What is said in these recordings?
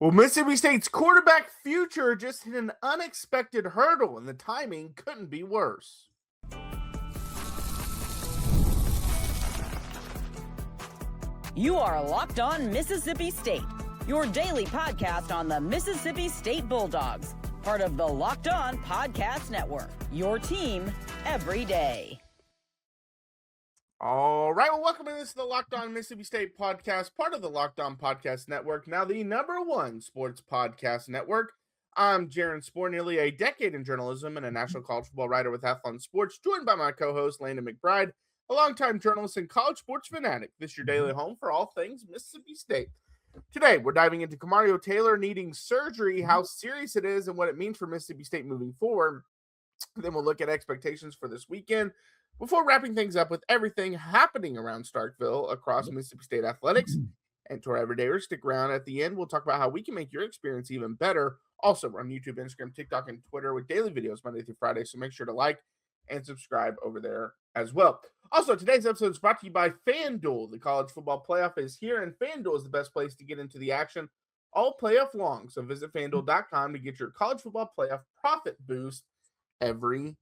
Well, Mississippi State's quarterback future just hit an unexpected hurdle, and the timing couldn't be worse. You are Locked On Mississippi State, your daily podcast on the Mississippi State Bulldogs, part of the Locked On Podcast Network, your team every day. All right, well, welcome to the Locked On Mississippi State podcast, part of the Locked On Podcast Network, now the #1 sports podcast network. I'm Jaron Spor, nearly a decade in journalism and a national college football writer with Athlon Sports, joined by my co-host, Landon McBride, a longtime journalist and college sports fanatic. This is your daily home for all things Mississippi State. Today, we're diving into Kamario Taylor needing surgery, how serious it is, and what it means for Mississippi State moving forward. Then we'll look at expectations for this weekend before wrapping things up with everything happening around Starkville across Mississippi State athletics. And to our everydayers, stick around at the end. We'll talk about how we can make your experience even better. Also, we're on YouTube, Instagram, TikTok, and Twitter with daily videos Monday through Friday. So make sure to like and subscribe over there as well. Also, today's episode is brought to you by FanDuel. The college football playoff is here, and FanDuel is the best place to get into the action all playoff long. So visit FanDuel.com to get your college football playoff profit boost every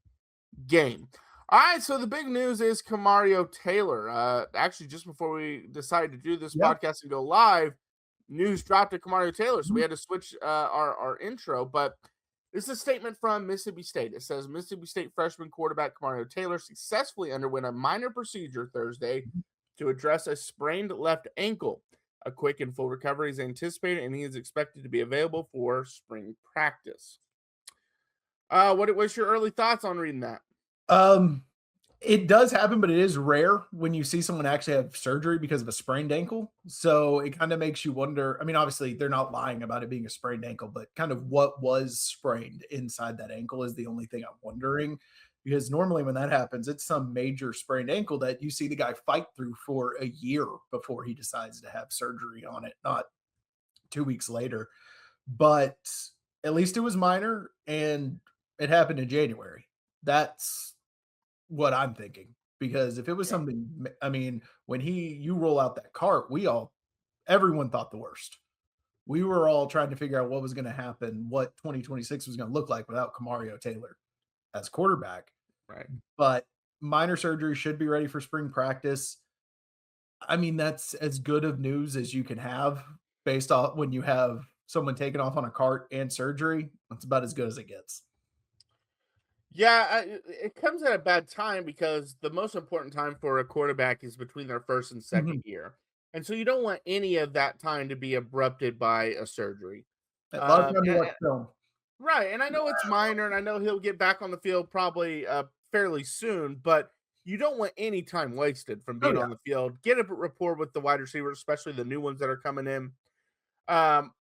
game. All right, so the big news is Kamario Taylor. Actually, just before we decided to do this podcast and go live, news dropped to Kamario Taylor, so we had to switch our intro. But this is a statement from Mississippi State. It says, Mississippi State freshman quarterback Kamario Taylor successfully underwent a minor procedure Thursday to address a sprained left ankle. A quick and full recovery is anticipated, and he is expected to be available for spring practice. What was your early thoughts on reading that? It does happen, but it is rare when you see someone actually have surgery because of a sprained ankle. So it kind of makes you wonder. I mean, obviously they're not lying about it being a sprained ankle, but kind of what was sprained inside that ankle is the only thing I'm wondering, because normally when that happens, it's some major sprained ankle that you see the guy fight through for a year before he decides to have surgery on it, not 2 weeks later. But at least it was minor and it happened in January. That's what I'm thinking, because if it was something, I mean, when you roll out that cart, everyone thought the worst. We were all trying to figure out what was going to happen, what 2026 was going to look like without Kamario Taylor as quarterback. Right. But minor surgery, should be ready for spring practice. I mean, that's as good of news as you can have based off when you have someone taken off on a cart and surgery. That's about as good as it gets. Yeah, it comes at a bad time because the most important time for a quarterback is between their first and second year. And so you don't want any of that time to be abrupted by a surgery. Right, and I know it's minor, and I know he'll get back on the field probably fairly soon, but you don't want any time wasted from being on the field. Get a rapport with the wide receivers, especially the new ones that are coming in.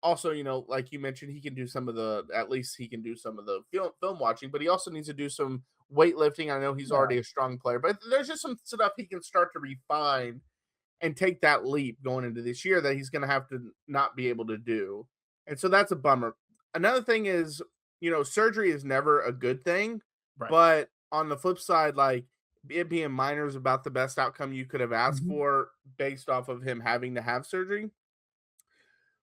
Also, like you mentioned, he can do some of the film watching, but he also needs to do some weightlifting. I know he's already a strong player, but there's just some stuff he can start to refine and take that leap going into this year that he's going to have to not be able to do. And so that's a bummer. Another thing is, surgery is never a good thing, but on the flip side, like it being minor is about the best outcome you could have asked for based off of him having to have surgery.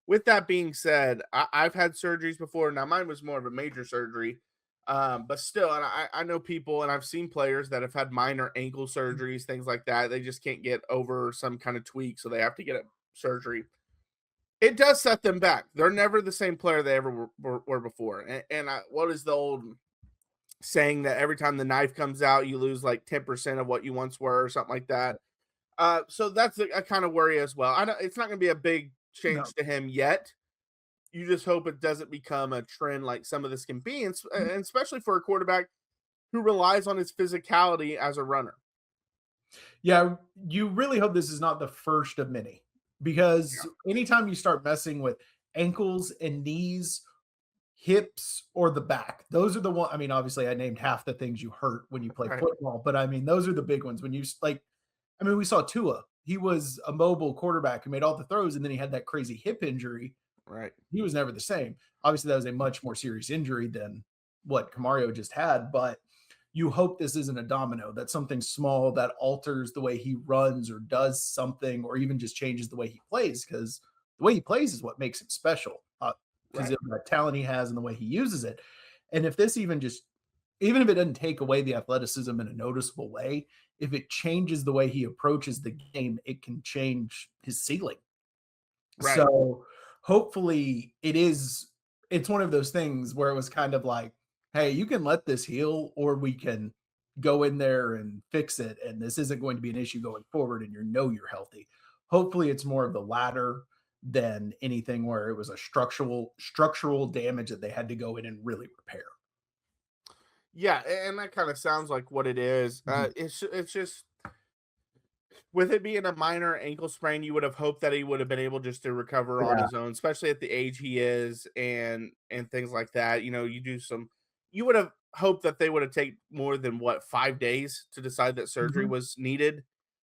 With that being said, I've had surgeries before. Now, mine was more of a major surgery, but still, and I know people, and I've seen players that have had minor ankle surgeries, things like that. They just can't get over some kind of tweak, so they have to get a surgery. It does set them back. They're never the same player they ever were before. And what is the old saying that every time the knife comes out, you lose like 10% of what you once were or something like that? So that's a kind of worry as well. I know it's not going to be a big change to him yet. You just hope it doesn't become a trend like some of this can be, and especially for a quarterback who relies on his physicality as a runner. Yeah, you really hope this is not the first of many, because anytime you start messing with ankles and knees, hips, or the back, those are the one. I mean, obviously I named half the things you hurt when you play football, but I mean, those are the big ones. When you we saw Tua. He was a mobile quarterback who made all the throws, and then he had that crazy hip injury. Right. He was never the same. Obviously, that was a much more serious injury than what Kamario just had, but you hope this isn't a domino, that something small that alters the way he runs or does something, or even just changes the way he plays, because the way he plays is what makes him special. because Right. of the talent he has and the way he uses it. And if this even if it doesn't take away the athleticism in a noticeable way, if it changes the way he approaches the game, it can change his ceiling. Right. So hopefully it's one of those things where it was kind of like, hey, you can let this heal, or we can go in there and fix it. And this isn't going to be an issue going forward, and you're healthy. Hopefully it's more of the latter than anything where it was a structural damage that they had to go in and really repair. Yeah, and that kind of sounds like what it is. Mhm. It's just with it being a minor ankle sprain, you would have hoped that he would have been able just to recover on Yeah. his own, especially at the age he is, and things like that. You would have hoped that they would have taken more than 5 days to decide that surgery Mhm. was needed,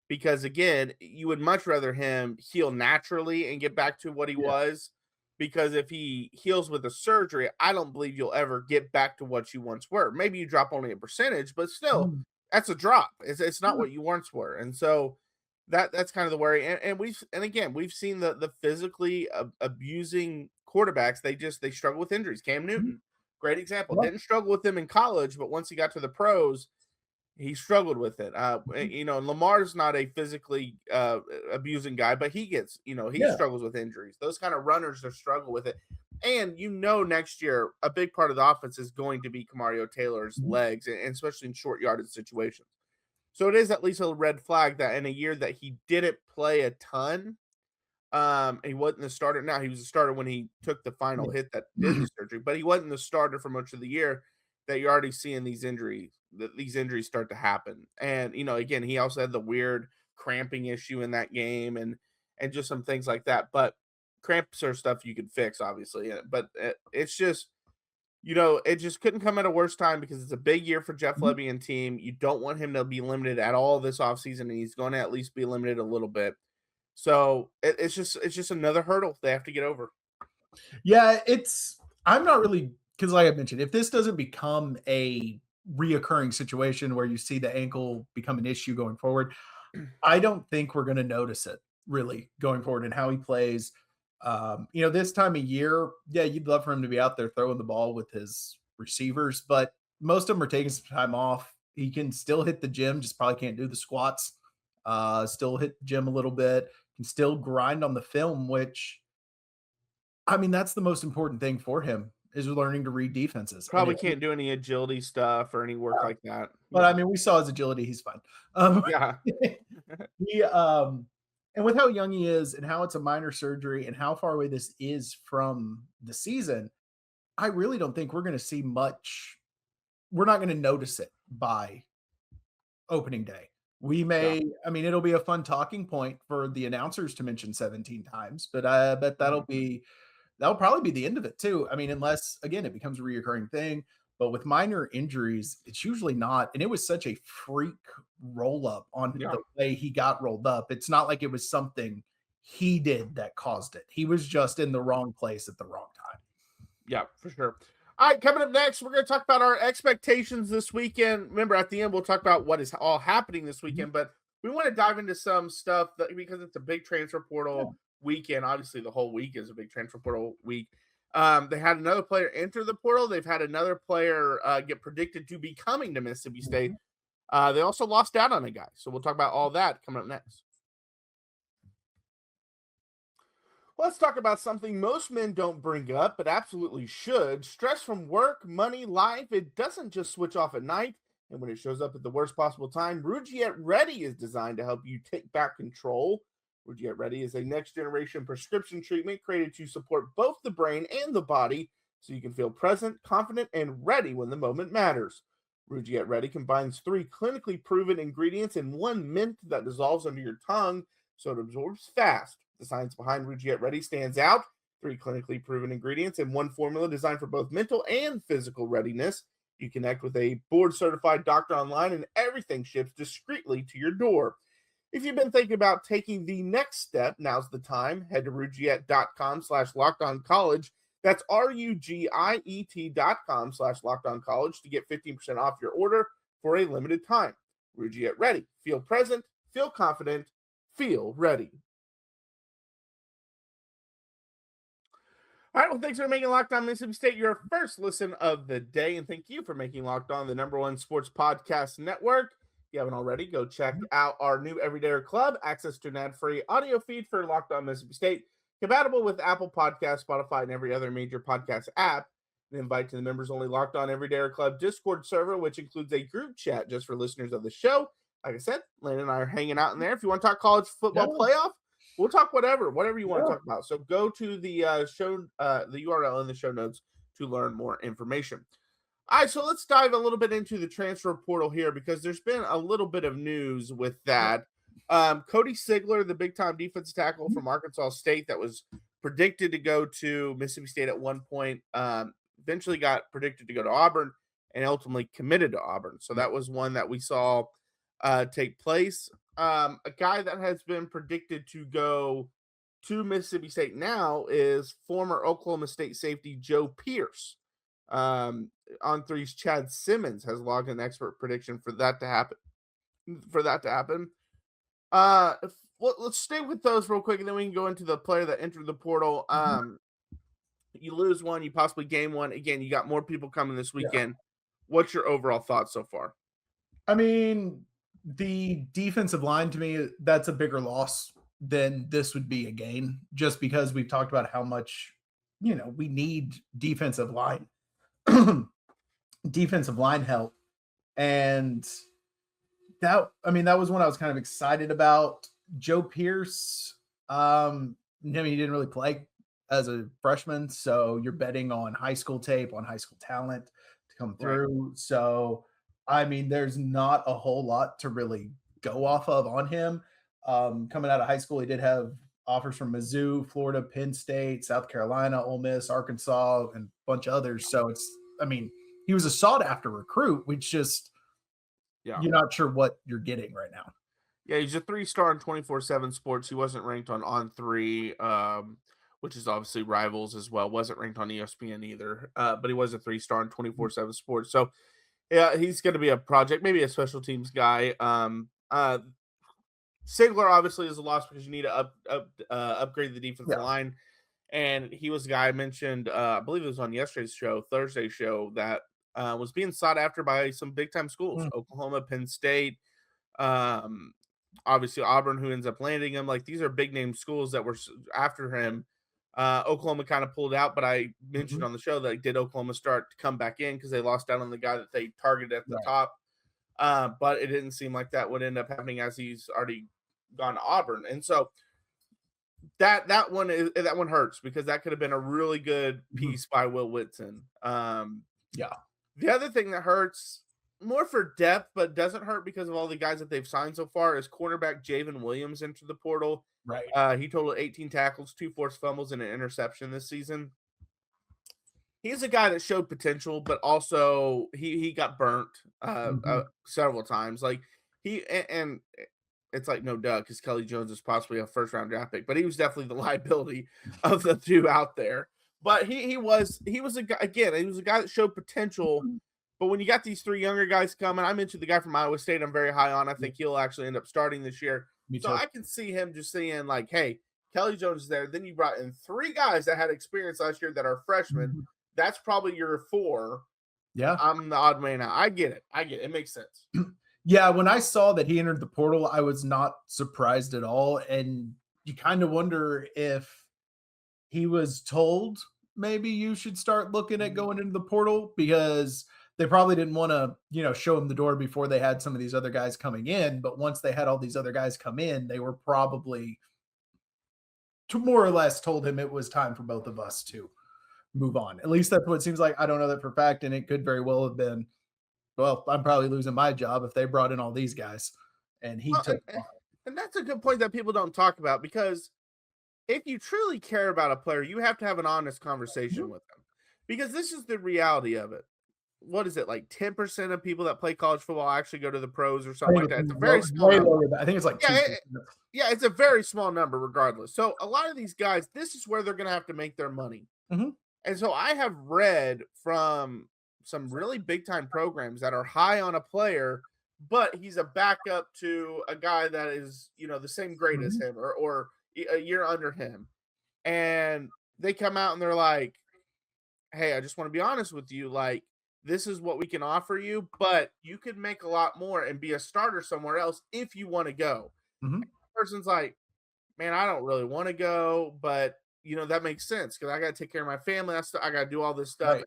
because again, you would much rather him heal naturally and get back to what he Yeah. was. Because if he heals with a surgery, I don't believe you'll ever get back to what you once were. Maybe you drop only a percentage, but still, Mhm. that's a drop. It's not Yeah. what you once were, and so that's kind of the worry. And again, we've seen the physically abusing quarterbacks. They struggle with injuries. Cam Mhm. Newton, great example, Yeah. didn't struggle with them in college, but once he got to the pros, he struggled with it. Mhm. And Lamar's not a physically abusing guy, but he Yeah. struggles with injuries. Those kind of runners that struggle with it. And next year, a big part of the offense is going to be Kamario Taylor's Mhm. legs, and especially in short yardage situations. So it is at least a red flag that in a year that he didn't play a ton, he wasn't the starter. Now he was a starter when he took the final Yeah. hit that did the surgery, but he wasn't the starter for much of the year. That you're already seeing these injuries start to happen. And again, he also had the weird cramping issue in that game, and just some things like that. But cramps are stuff you could fix, obviously. But it's just it just couldn't come at a worse time, because it's a big year for Jeff Mhm. Lebby and team. You don't want him to be limited at all this offseason, and he's going to at least be limited a little bit. So it's just another hurdle they have to get over. Yeah, I'm not really, because like I mentioned, if this doesn't become a reoccurring situation where you see the ankle become an issue going forward, I don't think we're going to notice it really going forward and how he plays. This time of year, yeah, you'd love for him to be out there throwing the ball with his receivers, but most of them are taking some time off. He can still hit the gym, just probably can't do the squats. Still hit the gym a little bit, can still grind on the film, which I mean, that's the most important thing for him is learning to read defenses. And Probably if can't do any agility stuff or any work like that. but I Yeah. mean, we saw his agility, he's fine. Um, Yeah. he and with how young he is and how it's a minor surgery and how far away this is from the season, I really don't think we're going to see much. We're not going to notice it by opening day. We Yeah. may, I mean, it'll be a fun talking point for the announcers to mention 17 times, but I bet Mhm. that'll probably be the end of it too. I mean, unless again it becomes a reoccurring thing. But with minor injuries, it's usually not. And it was such a freak roll up on Yeah. the way he got rolled up. It's not like it was something he did that caused it. He was just in the wrong place at the wrong time. Yeah, for sure. All right, coming up next, we're going to talk about our expectations this weekend. Remember, at the end, we'll talk about what is all happening this Mhm. weekend, but we want to dive into some stuff that because it's a big transfer Yeah. portal weekend. Obviously, the whole week is a big transfer portal week. They had another player enter the portal. They've had another player get predicted to be coming to Mississippi State. Mhm. They also lost out on a guy. So we'll talk about all that coming up next. Let's talk about something most men don't bring up, but absolutely should. Stress from work, money, life. It doesn't just switch off at night. And when it shows up at the worst possible time, Rugiet Ready is designed to help you take back control. Rugiet Ready is a next generation prescription treatment created to support both the brain and the body so you can feel present, confident, and ready when the moment matters. Rugiet Ready combines 3 clinically proven ingredients in one mint that dissolves under your tongue so it absorbs fast. The science behind Rugiet Ready stands out. 3 clinically proven ingredients in one formula designed for both mental and physical readiness. You connect with a board certified doctor online, and everything ships discreetly to your door. If you've been thinking about taking the next step, now's the time. Head to rugiet.com/lockedoncollege. That's RUGIET.com/lockedoncollege to get 15% off your order for a limited time. Rugiet Ready. Feel present, feel confident, feel ready. All right, well, thanks for making Locked On Mississippi State your first listen of the day, and thank you for making Locked On the #1 sports podcast network. If you haven't already, go check out our new Everydayer Club, access to an ad-free audio feed for Locked On Mississippi State, compatible with Apple Podcasts, Spotify, and every other major podcast app. An invite to the members-only Locked On Everydayer Club Discord server, which includes a group chat just for listeners of the show. Like I said, Landon and I are hanging out in there. If you want to talk college football playoff, we'll talk whatever you want to talk about. So go to the the URL in the show notes to learn more information. All right, so let's dive a little bit into the transfer portal here because there's been a little bit of news with that. Cody Sigler, the big-time defensive tackle from Arkansas State that was predicted to go to Mississippi State at one point, eventually got predicted to go to Auburn and ultimately committed to Auburn. So that was one that we saw take place. A guy that has been predicted to go to Mississippi State now is former Oklahoma State safety Joe Pierce. On three's Chad Simmons has logged an expert prediction for that to happen. Let's stay with those real quick, and then we can go into the player that entered the portal. You lose one, you possibly gain one. Again, you got more people coming this weekend. What's your overall thoughts so far? I mean, the defensive line, to me, that's a bigger loss than this would be a gain, just because we've talked about how much, we need defensive line help. And that was one I was kind of excited about. Joe Pierce, he didn't really play as a freshman, so you're betting on high school tape, on high school talent to come through. Right. So there's not a whole lot to really go off of on him. Coming out of high school, he did have offers from Mizzou, Florida, Penn State, South Carolina, Ole Miss, Arkansas, and a bunch of others. So he was a sought-after recruit, which just you're not sure what you're getting right now. Yeah, he's a 3-star on 24/7 Sports. He wasn't ranked on On3, which is obviously Rivals as well. Wasn't ranked on ESPN either, but he was a 3-star on 24/7 Sports. So, yeah, he's going to be a project, maybe a special teams guy. Sigler obviously is a loss because you need to upgrade the defensive line. And he was the guy I mentioned, I believe it was on yesterday's show, Thursday's show, that was being sought after by some big-time schools, Oklahoma, Penn State, obviously Auburn, who ends up landing him. Like, these are big-name schools that were after him. Oklahoma kind of pulled out, but I mentioned on the show that did Oklahoma start to come back in because they lost out on the guy that they targeted at the top. But it didn't seem like that would end up happening as he's already gone to Auburn. And so that one hurts because that could have been a really good piece by Will Whitson. The other thing that hurts more for depth, but doesn't hurt because of all the guys that they've signed so far, is cornerback Javen Williams into the portal. Right. He totaled 18 tackles, 2 forced fumbles, and an interception this season. He's a guy that showed potential, but also he got burnt several times. Like and it's like no duh because Kelly Jones is possibly a first-round draft pick, but he was definitely the liability of the two out there. But he was a guy, again, he was a guy that showed potential. But when you got these 3 younger guys coming, I mentioned the guy from Iowa State I'm very high on. I think he'll actually end up starting this year. So I can see him just saying, like, hey, Kelly Jones is there. Then you brought in 3 guys that had experience last year that are freshmen. That's probably your 4. Yeah. I'm the odd man out. I get it. It makes sense. Yeah, when I saw that he entered the portal, I was not surprised at all. And you kind of wonder if he was told maybe you should start looking at going into the portal, because they probably didn't want to, show him the door before they had some of these other guys coming in. But once they had all these other guys come in, they were probably more or less told him it was time for both of us to move on. At least that's what it seems like. I don't know that for a fact, and it could very well have been, well, I'm probably losing my job if they brought in all these guys. And he took on. And that's a good point that people don't talk about, because if you truly care about a player, you have to have an honest conversation with them, because this is the reality of it. What is it, like 10% of people that play college football actually go to the pros or something like that? It's a very small number. I think it's like 2%. It's a very small number regardless. So a lot of these guys, this is where they're going to have to make their money. And so I have read from some really big time programs that are high on a player, but he's a backup to a guy that is, the same grade as him or a year under him. And they come out and they're like, hey, I just want to be honest with you. Like, this is what we can offer you, but you could make a lot more and be a starter somewhere else if you want to go. Mhm. Person's like, man, I don't really want to go, but that makes sense because I got to take care of my family. I got to do all this stuff. Right.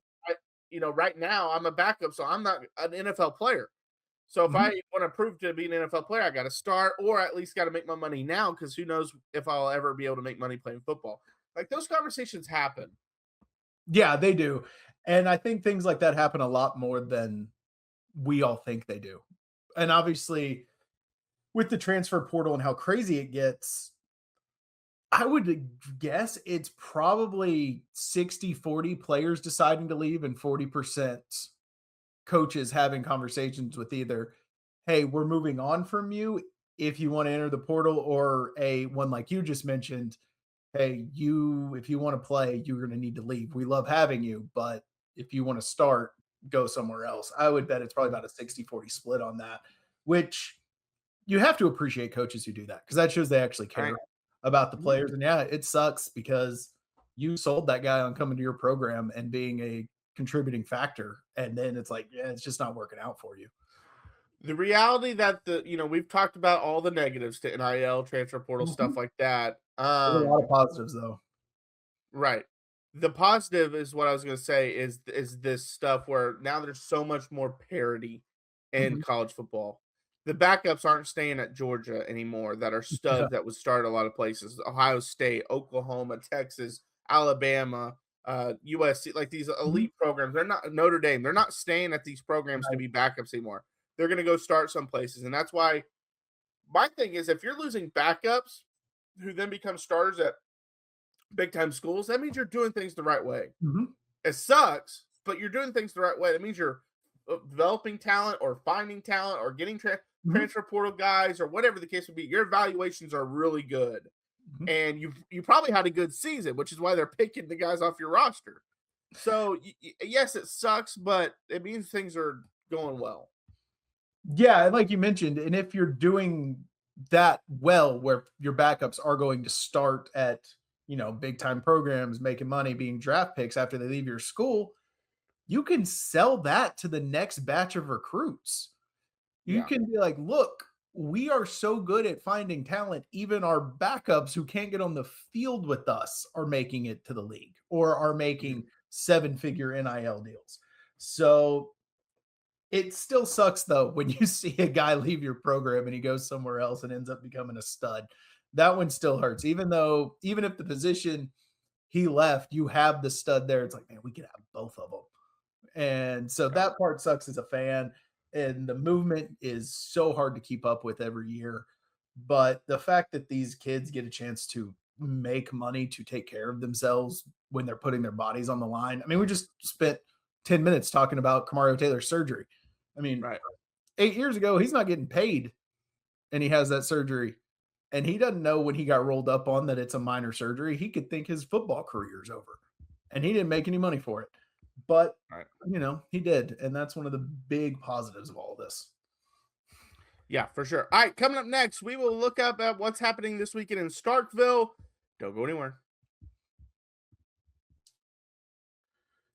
Right now I'm a backup, so I'm not an NFL player. So if Mhm. I want to prove to be an NFL player, I got to start, or at least got to make my money now because who knows if I'll ever be able to make money playing football. Like those conversations happen. Yeah, they do. And I think things like that happen a lot more than we all think they do. And obviously, with the transfer portal and how crazy it gets, I would guess it's probably 60-40 players deciding to leave and 40% coaches having conversations with either, hey, we're moving on from you if you want to enter the portal, or a one like you just mentioned, hey, if you want to play, you're going to need to leave. We love having you, but if you want to start, go somewhere else. I would bet it's probably about a 60-40 split on that, which you have to appreciate coaches who do that because that shows they actually care Right. about the Mhm. players. And yeah, it sucks because you sold that guy on coming to your program and being a contributing factor. And then it's like, yeah, it's just not working out for you. The reality that we've talked about all the negatives to NIL, transfer portal, stuff Mhm. like that. There's a lot of positives though. Right. The positive is what I was going to say is this stuff where now there's so much more parity in Mhm. college football. The backups aren't staying at Georgia anymore that are Yeah. studs that would start a lot of places. Ohio State, Oklahoma, Texas, Alabama, USC, like these Mhm. elite programs. They're not Notre Dame. They're not staying at these programs to Right. be backups anymore. They're going to go start some places. And that's why my thing is if you're losing backups who then become starters at big time schools, that means you're doing things the right way. Mhm. It sucks, but you're doing things the right way. That means you're developing talent or finding talent or getting Mhm. transfer portal guys or whatever the case would be. Your evaluations are really good, Mhm. and you probably had a good season, which is why they're picking the guys off your roster. So yes, it sucks, but it means things are going well. Yeah, and like you mentioned, and if you're doing that well, where your backups are going to start at, big time programs, making money, being draft picks after they leave your school, you can sell that to the next batch of recruits. You Yeah. can be like, look, we are so good at finding talent. Even our backups who can't get on the field with us are making it to the league or are Mhm. making 7-figure NIL deals. So it still sucks though when you see a guy leave your program and he goes somewhere else and ends up becoming a stud. That one still hurts. Even if the position he left, you have the stud there. It's like, man, we could have both of them. And so Yeah. that part sucks as a fan. And the movement is so hard to keep up with every year. But the fact that these kids get a chance to make money to take care of themselves when they're putting their bodies on the line. I mean, we just spent 10 minutes talking about Kamario Taylor's surgery. I mean, Right. 8 years ago, he's not getting paid and he has that surgery. And he doesn't know when he got rolled up on that it's a minor surgery. He could think his football career's over and he didn't make any money for it. But, Right. he did. And that's one of the big positives of all of this. Yeah, for sure. All right, coming up next, we will look up at what's happening this weekend in Starkville. Don't go anywhere.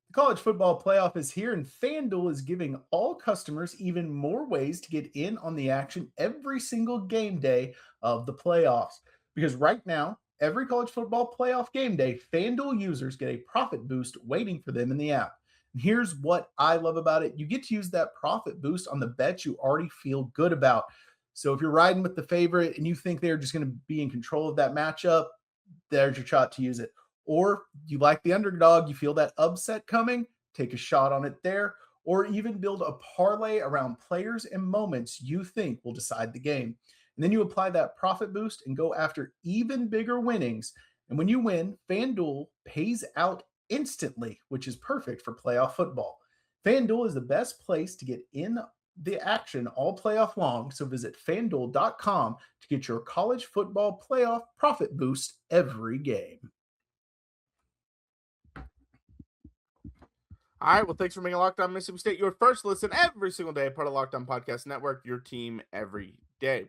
The college football playoff is here, and FanDuel is giving all customers even more ways to get in on the action every single game day of the playoffs. Because right now, every college football playoff game day, FanDuel users get a profit boost waiting for them in the app. And here's what I love about it: you get to use that profit boost on the bets you already feel good about. So if you're riding with the favorite and you think they're just going to be in control of that matchup, there's your shot to use it. Or you like the underdog, you feel that upset coming, take a shot on it there, or even build a parlay around players and moments you think will decide the game. And then you apply that profit boost and go after even bigger winnings. And when you win, FanDuel pays out instantly, which is perfect for playoff football. FanDuel is the best place to get in the action all playoff long. So visit fanduel.com to get your college football playoff profit boost every game. All right. Well, thanks for making Locked On Mississippi State your first listen every single day, part of Locked On Podcast Network, your team every day.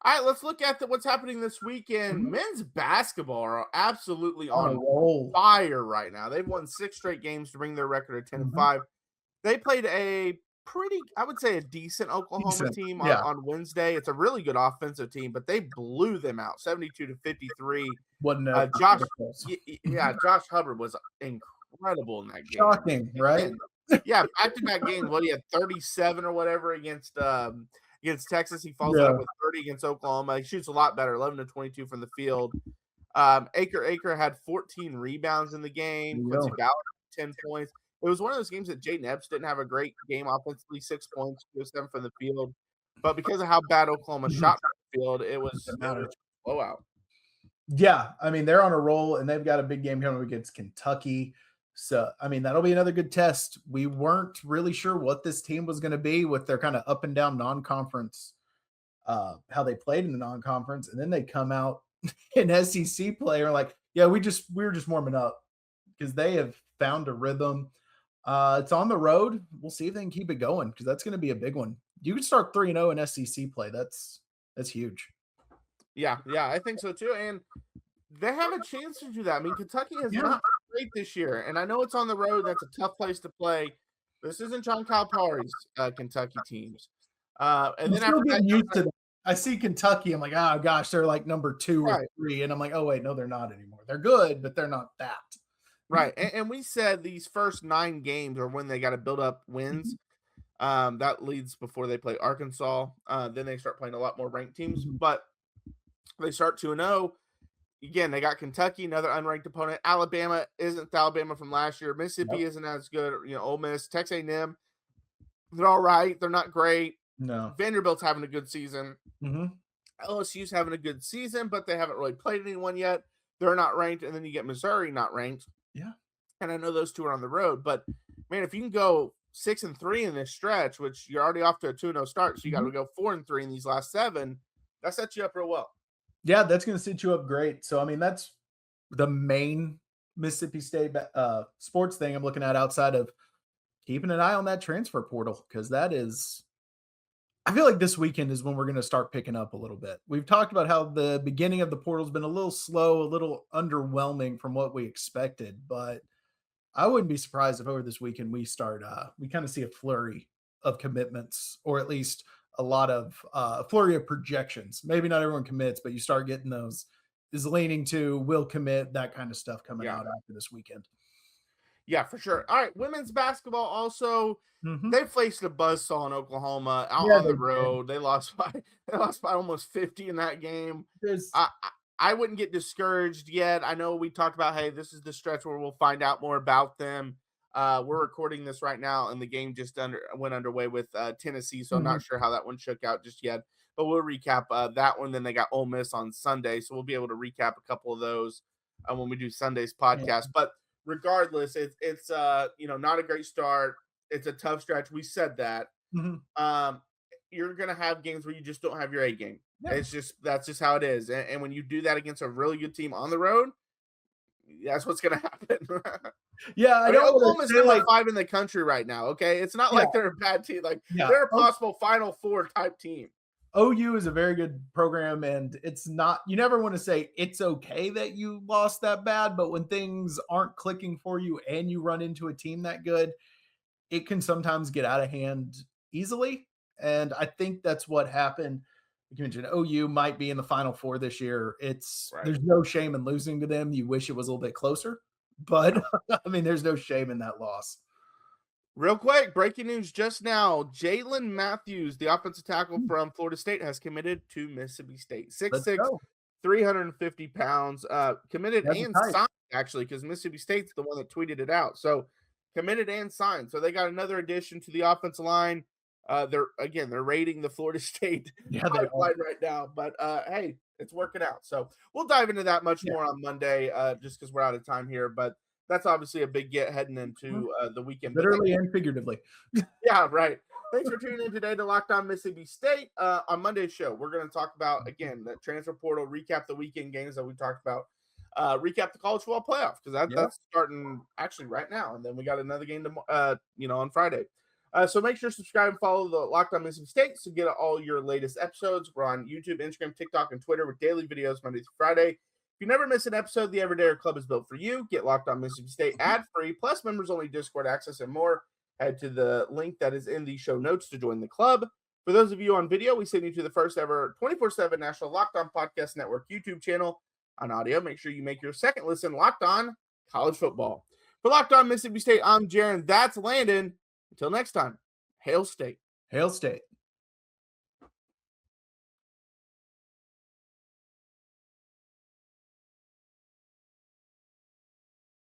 All right, let's look at what's happening this weekend. Mhm. Men's basketball are absolutely On a on roll. fire right now. They've won 6 straight games to bring their record to 10 and Mhm. 5. They played a pretty, I would say, a decent Oklahoma Decent. team Yeah. on Wednesday. It's a really good offensive team, but they blew them out 72-53. Wasn't Josh, close. Josh Hubbard was incredible in that game. Shocking, right? Again, yeah, back-to-back games. Well, he had 37 or whatever against Texas. He follows that up with 30 against Oklahoma. He shoots a lot better, 11-22 from the field. Acre had 14 rebounds in the game. Quincy Ballard 10 points. It was one of those games that Jaden Epps didn't have a great game offensively, 6 points, 7 from the field. But because of how bad Oklahoma shot from the field, it was a blowout. Yeah, I mean, they're on a roll, and they've got a big game coming up against Kentucky. So, I mean, that'll be another good test. We weren't really sure what this team was going to be with their kind of up and down non-conference, how they played in the non-conference, and then they come out in SEC play and are like, yeah, we were just warming up because they have found a rhythm. It's on the road. We'll see if they can keep it going because that's going to be a big one. You can start 3-0 in SEC play. That's huge. Yeah, I think so too. And they have a chance to do that. I mean, Kentucky has not been great this year, and I know it's on the road. That's a tough place to play. This isn't John Calipari's Kentucky teams. And then after that, used to that. I see Kentucky. I'm like, oh gosh, they're like number 2 or 3, and I'm like, oh wait, no, they're not anymore. They're good, but they're not that. Right, and we said these first 9 games are when they got to build up wins. That leads before they play Arkansas. Then they start playing a lot more ranked teams, but they start 2-0. Again, they got Kentucky, another unranked opponent. Alabama isn't the Alabama from last year. Mississippi isn't as good. Ole Miss, Texas A&M, they're all right. They're not great. No. Vanderbilt's having a good season. Mm-hmm. LSU's having a good season, but they haven't really played anyone yet. They're not ranked, and then you get Missouri not ranked. Yeah. And I know those two are on the road, but man, if you can go 6-3 in this stretch, which you're already off to a 2-0 start, so you got to go 4-3 in these last 7, that sets you up real well. Yeah, that's going to set you up great. So, I mean, that's the main Mississippi State sports thing I'm looking at outside of keeping an eye on that transfer portal because that is – I feel like this weekend is when we're going to start picking up a little bit. We've talked about how the beginning of the portal has been a little slow, a little underwhelming from what we expected, but I wouldn't be surprised if over this weekend we start we kind of see a flurry of commitments or at least – a lot of flurry of projections. Maybe not everyone commits, but you start getting those is leaning to will commit, that kind of stuff coming out after this weekend. Yeah, for sure. All right, women's basketball also they faced a buzzsaw in Oklahoma out on the road. They lost by almost 50 in that game. I wouldn't get discouraged yet. I know we talked about, hey, this is the stretch where we'll find out more about them. We're recording this right now, and the game just went underway with Tennessee, so I'm not sure how that one shook out just yet. But we'll recap that one. Then they got Ole Miss on Sunday, so we'll be able to recap a couple of those when we do Sunday's podcast. But regardless, it's not a great start. It's a tough stretch. We said that. You're gonna have games where you just don't have your A game. Yeah. That's just how it is. And when you do that against a really good team on the road, that's what's gonna happen. Yeah, I don't Oklahoma's number 5 in the country right now. Okay, it's not like they're a bad team. Like they're a possible Final Four type team. OU is a very good program, and it's not. You never want to say it's okay that you lost that bad, but when things aren't clicking for you and you run into a team that good, it can sometimes get out of hand easily. And I think that's what happened. You mentioned OU might be in the Final Four this year. There's no shame in losing to them. You wish it was a little bit closer, but I mean, there's no shame in that loss. Real quick, breaking news just now. Jalen Matthews, the offensive tackle from Florida State, has committed to Mississippi State. 6'6", 350 pounds. Committed and signed, actually, because Mississippi State's the one that tweeted it out. So committed and signed. So they got another addition to the offensive line. They're raiding the Florida State pipeline right now. But hey, it's working out. So we'll dive into that much more on Monday, just because we're out of time here. But that's obviously a big get heading into the weekend. Literally and figuratively. Yeah, right. Thanks for tuning in today to Locked On Mississippi State. On Monday's show, we're going to talk about, again, the transfer portal, recap the weekend games that we talked about, recap the college football playoff, because that's starting actually right now. And then we got another game on Friday. So make sure to subscribe and follow the Locked On Mississippi State to get all your latest episodes. We're on YouTube, Instagram, TikTok, and Twitter with daily videos Monday through Friday. If you never miss an episode, the Everydayer Club is built for you. Get Locked On Mississippi State ad-free, plus members-only Discord access and more. Head to the link that is in the show notes to join the club. For those of you on video, we send you to the first ever 24/7 National Locked On Podcast Network YouTube channel. On audio, make sure you make your second listen Locked On College Football. For Locked On Mississippi State, I'm Jaron. That's Landon. Until next time, Hail State. Hail State.